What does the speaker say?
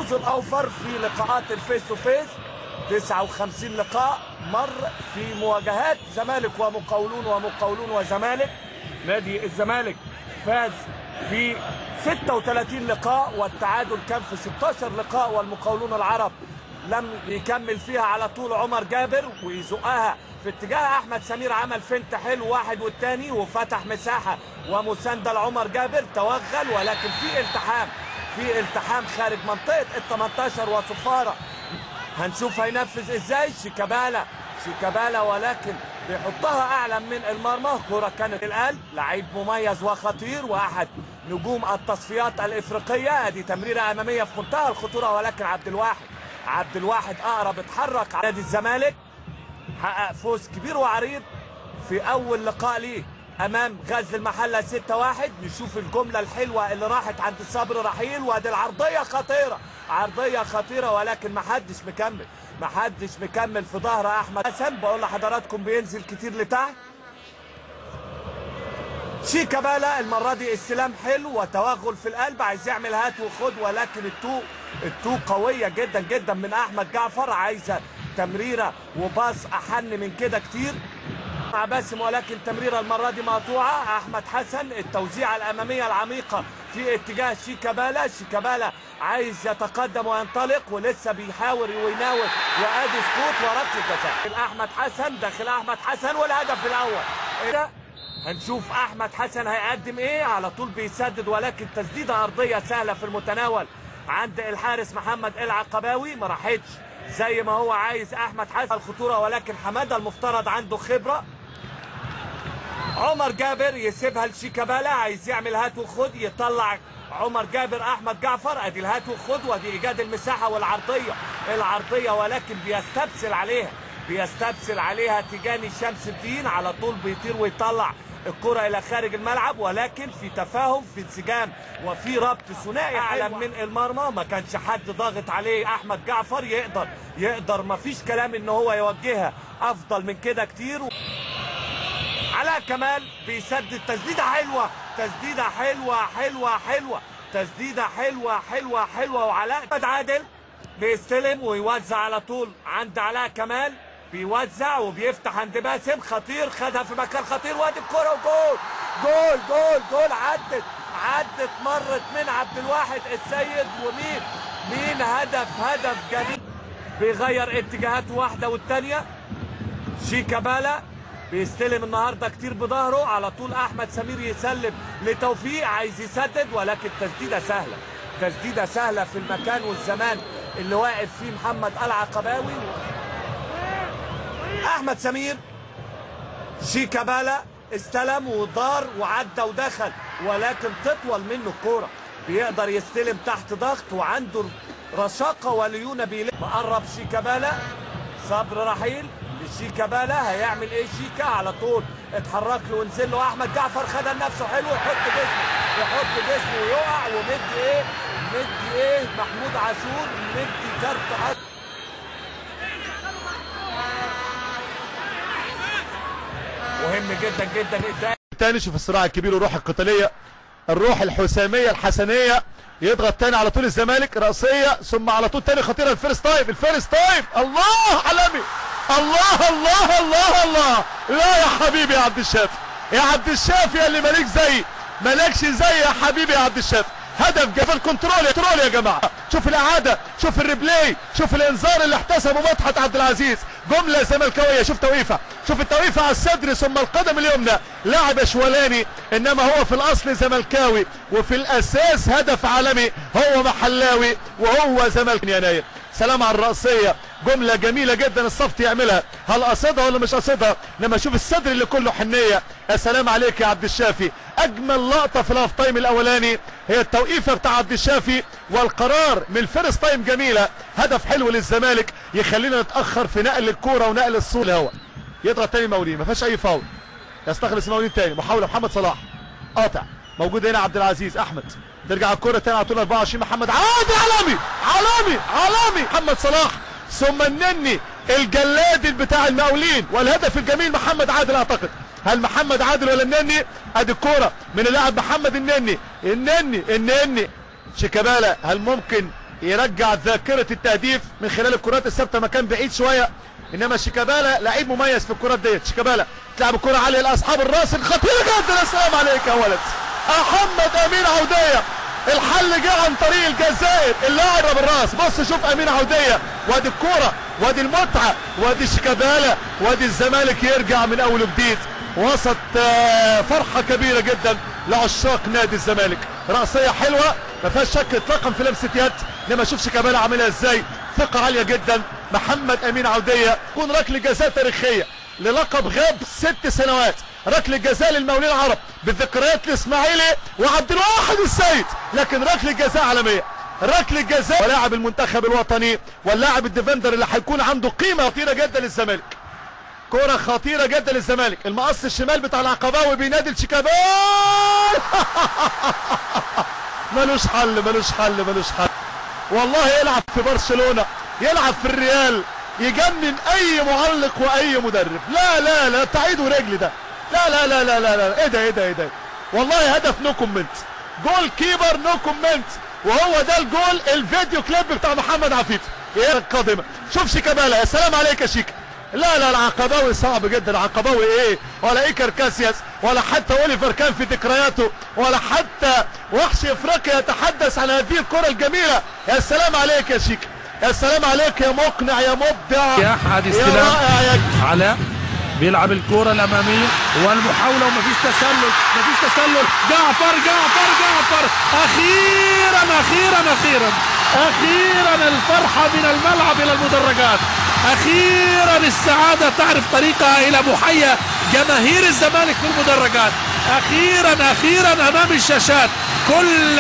الحظوظ الاوفر في لقاءات الفيس تو فيس. 59 لقاء مر في مواجهات زمالك ومقاولون وزمالك. نادي الزمالك فاز في 36 لقاء والتعادل كان في 16 لقاء، والمقاولون العرب لم يكمل فيها على طول عمر جابر ويزقها في اتجاه احمد سمير، عمل فنت حلو واحد والتاني وفتح مساحه ومسانده لعمر جابر، توغل ولكن في التحام خارج منطقه ال 18 وصفاره. هنشوف هينفذ ازاي شيكابالا ولكن بيحطها اعلى من المرمى. كرة كانت القلب، لعيب مميز وخطير واحد نجوم التصفيات الافريقيه. ادي تمريره اماميه في منتهى الخطوره، ولكن عبد الواحد اقرب اتحرك. نادي الزمالك حقق فوز كبير وعريض في اول لقاء ليه امام غزل المحله 6-1. نشوف الجمله الحلوه اللي راحت عند صبري رحيل، وادي العرضيه خطيره ولكن محدش مكمل في ظهر احمد حسن. بقول لحضراتكم بينزل كتير لتحت. شيكابالا المره دي استلام حلو وتوغل في القلب، عايز يعمل هات وخد، ولكن التو قويه جدا جدا من احمد جعفر، عايزه تمريره وباص احن من كده كتير مع باسم، ولكن تمريره المره دي مقطوعه. احمد حسن التوزيعه الاماميه العميقه في اتجاه شيكابالا عايز يتقدم وينطلق ولسه بيحاول ويناول، وادي سقوط وركله جزاء احمد حسن. داخل احمد حسن والهدف الاول. هنشوف احمد حسن هيقدم ايه. على طول بيسدد ولكن تسديده ارضيه سهله في المتناول عند الحارس محمد العقباوي، ما راحتش زي ما هو عايز احمد حسن الخطوره، ولكن حماده المفترض عنده خبره. عمر جابر يسيبها لشيكابالا، عايز يعمل هات وخد، يطلع عمر جابر احمد جعفر، ادي الهات وخد وادي ايجاد المساحه والعرضيه ولكن بيستبسل عليها تيجاني شمس الدين. على طول بيطير ويطلع الكرة الى خارج الملعب، ولكن في تفاهم في انسجام وفي ربط ثنائي اعلى من المرمى. ما كانش حد ضاغط عليه. احمد جعفر يقدر ما فيش كلام ان هو يوجهها افضل من كده كتير. علاء كمال بيسدد تسديده حلوه وعلاء عادل بيستلم ويوزع على طول عند علاء كمال، بيوزع وبيفتح عند باسم خطير، خدها في مكان خطير وادي الكرة وجول. عدت مرت من عبد الواحد السيد، ومين هدف جميل بيغير اتجاهاته واحده والثانيه. شيكابالا بيستلم النهارده كتير بظهره، على طول احمد سمير يسلم لتوفيق، عايز يسدد ولكن تسديده سهله في المكان والزمان اللي واقف فيه محمد العقباوي. احمد سمير شيكابالا استلم ودار وعدى ودخل، ولكن تطول منه الكوره، بيقدر يستلم تحت ضغط وعنده رشاقه وليونه مقرب شيكابالا. صبر رحيل لشيكابالا، هيعمل ايه شيكا؟ على طول اتحرك له ونزل له احمد جعفر، خدها لنفسه حلو، يحط جسمه ويقع، ومدي ايه محمود عاشور مدي كارت مهم جدا جدا. تاني شوف الصراع الكبير والروح القتاليه، الروح الحساميه الحسنيه. يضغط تاني على طول الزمالك، رأسيه ثم على طول تاني خطيره. الفيرست تايم الله عالمي، الله لا يا حبيبي يا عبد الشافي يا اللي مالكش زي يا حبيبي يا عبد الشافي. هدف جاب كنترول يا جماعه. شوف الاعاده، شوف الريبلاي، شوف الانذار اللي احتسبه مدحت عبد العزيز. جمله زملكاويه، شوف التوقيفه على الصدر ثم القدم اليمنى. لاعب اشولاني انما هو في الاصل زملكاوي، وفي الاساس هدف عالمي. هو محلاوي وهو زملكاوي. يناير سلام على الرأسية، جملة جميلة جدا الصفت يعملها، هل قصدها ولا مش قصدها؟ لما اشوف الصدر اللي كله حنية. يا سلام عليك يا عبد الشافي. اجمل لقطة في الهاف تايم الاولاني هي التوقيفة بتاع عبد الشافي، والقرار من الفيرست تايم جميلة. هدف حلو للزمالك يخلينا نتأخر في نقل الكورة ونقل الصول الهواء. يضغط تاني مولين، ما فيهاش اي فاول، يستخلص مولين تاني. محاولة محمد صلاح، قاطع، موجود هنا عبد العزيز احمد، ترجع الكرة تاني على طول 24 محمد عادل. عالمي محمد صلاح، ثم النني الجلاد بتاع المقاولين، والهدف الجميل محمد عادل. اعتقد هل محمد عادل ولا النني؟ ادي الكرة من اللاعب محمد النني. شيكابالا هل ممكن يرجع ذاكرة التهديف من خلال الكرات الثابتة مكان بعيد شوية. انما شيكابالا لعيب مميز في الكرات ديت. شيكابالا تلعب الكرة عالية لاصحاب الراس الخطيرة جدا. السلام عليك يا ولد محمد امين عودية. الحل جه عن طريق الجزائر، اللاعب بالراس. بص شوف امين عودية، وادي الكرة وادي المتعة وادي شيكابالا وادي الزمالك يرجع من اول وجديد وسط فرحة كبيرة جدا لعشاق نادي الزمالك. رأسية حلوة ما فيهاش شك اطلاقا في لمسة يد، انما شوف شيكابالا عاملها ازاي، ثقة عالية جدا. محمد امين عودية تكون ركلة جزاء تاريخية للقب غاب 6 سنوات، ركلة جزاء للمقاولين العرب بالذكريات الاسماعيلي وعبد الواحد السيد، لكن ركلة جزاء عالمية، ركلة جزاء ولاعب المنتخب الوطني واللاعب الديفندر اللي هيكون عنده قيمة خطيرة جدا للزمالك. كرة خطيرة جدا للزمالك. المقص الشمال بتاع العقباوي بينادي الشيكابالا ملوش حل ملوش حل ملوش حل والله. يلعب في برشلونة، يلعب في الريال، يجنن اي معلق واي مدرب. لا لا لا تعيد ورجل ده، لا لا لا لا لا لا. ايه ده ايه ده ايه ده والله هدف نو كومنت، جول كيبر نو كومنت. وهو ده الجول الفيديو كليب بتاع محمد عفيف. ايه القادمة شوف شيكابالا. يا سلام عليك يا شيكا. لا لا العقباوي صعب جدا. العقباوي ايه ولا ايكر كاسياس ولا حتى اوليفر كان في ذكرياته ولا حتى وحش افريقيا يتحدث عن هذه الكرة الجميلة. يا سلام عليك يا شيكا، يا سلام عليك يا مقنع يا مبدع يا حد استلام علاء بيلعب الكرة الأمامية والمحاولة ومفيش تسلل مفيش تسلل. جعفر جعفر جعفر أخيرا أخيرا أخيرا أخيرا الفرحة من الملعب إلى المدرجات. أخيرا السعادة تعرف طريقها إلى محيا جماهير الزمالك في المدرجات. أخيرا أخيرا أمام الشاشات كل